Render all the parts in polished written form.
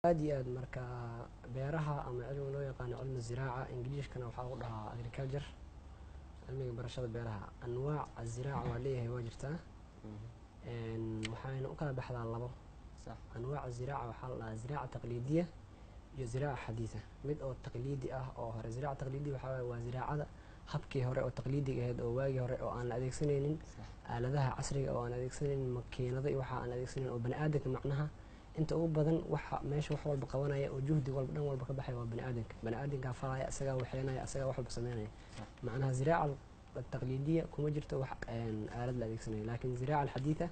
aad iyo aad marka beeraha ama cilmiga loo yaqaano cilmi ziraaca ingiriiskana waxaa lagu dhahaa agriculture cilmiga barashada beeraha anwaac aziraaca waa leeyahay waa jirtaa waxayna u kala baxdaa labo anwaac ziraaca waxaa la dhahaa ziraaca taqliidiya iyo ziraaca xadiisa mid oo taqliidi ah oo hore ziraaca taqliidi waxaa waa ziraacada habkii hore oo taqliidiga ahayd oo waagii hore oo aan la adeegsanaynin aaladaha casriga oo aan adeegsanaynin makiinado iyo waxa aan adeegsanaynin oo bani'aadamka macnaha inta ugu badan waxa meesha wax walba qabanaya oo juhdi walba dhan walba ka baxay waa bani'aadamka falaya asaga waxeenaya asaga wax walba sameynaya macnaha ziraaca taqliidiya kuma jirto wax aalad la adeegsanayo laakiin ziraaca alxadiitha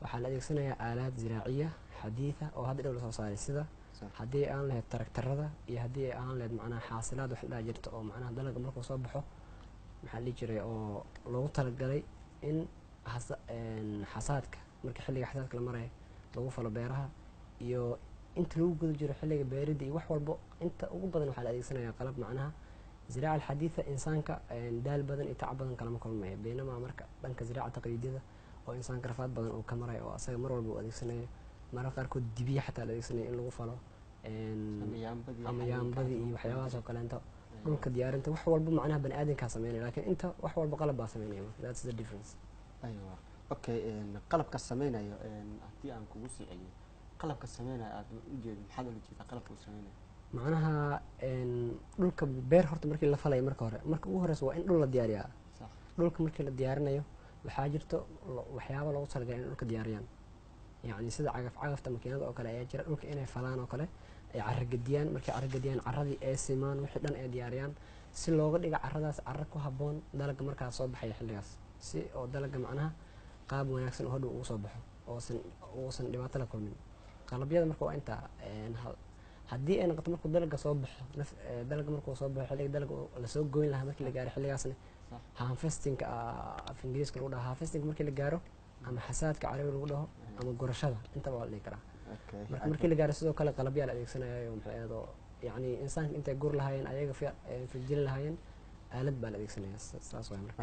waxaa la adeegsanayaa aalaad ziraaciya xadiitha oo hadda dhow la soo saaray sida haddii aan lahayd taraktarada iyo haddii aan lahayd macnaha xaasilaad wax la jirto oo macnaha dalagga markuu soo baxo maxaa la jiray oo loogu talagalay in xasaadka marka xilliga xasaadka la marayo lagu falo beeraha iyo inta lagu guda jiro xilliga beerida iyo wax walbo inta ugu badan waxaa la adeegsanayaa qalab macnaha ziraaca alxadiitha insaanka daal badan iyo tacab badan kalama kulmaya baynamaa marka dhanka ziraaca taqliidiyada oo insaanka rafaad badan uu ka marayo oo asaga mar walba uu adeegsanayo mararka qaarkood dibiya xataa la adeegsanayo in lagu falo ama yaambadii iyo waxyaabahaas oo kaleento dhulka diyaarinta wax walba macnaha bani'aadamkaa sameynaya laakiin inta wax walba qalab baa sameynaya that's the difference. aywa okay qalabka sameynayo haddii aan kugu sii celiyo qalabka sameynayo aad ujeedo maxaad ula jeedaa qalabka uu sameynayo macnaha dhulka beer horta markii la falayo marka ugu horeysa waa in dhul la diyaariyaa dhulka markii la diyaarinayo waxaa jirto waxyaaba loogu talagalay in dhulka diyaariyaan yacni sida cagafta makiinada oo kale ayaa jira dhulka inay falaan oo kale ay carragadiyaan markay carragadiyaan carradii ay simaan wixii dhan ay diyaariyaan si looga dhiga carradaas carra ku habboon dalagga markaas soo baxaya xilligaas si oo dalagga macnaha qaab wanaagsan oo hadhow ugu soo baxo uusan dhibaato la kulmin qalabyada marka waa intaa haddii ay noqoto markuu dalagga soo baxo dalagga markuu soo baxo xilliga dalagga lasoo goyn lahaa markii la gaaro xilligaasna harvestingka af ingiriiska lagu dhaho harvesting markii la gaaro ama xasaadka carabi lagu dhaho ama gurashada intaba waa la dhihi karaa markii la gaaro sidoo kale qalabyaa la adeegsanayo maxay ahaydoo yacni insaanka intay gur lahaayeen ayaga fijilin lahaayeen aalad baa la adeegsanaya saas waay marka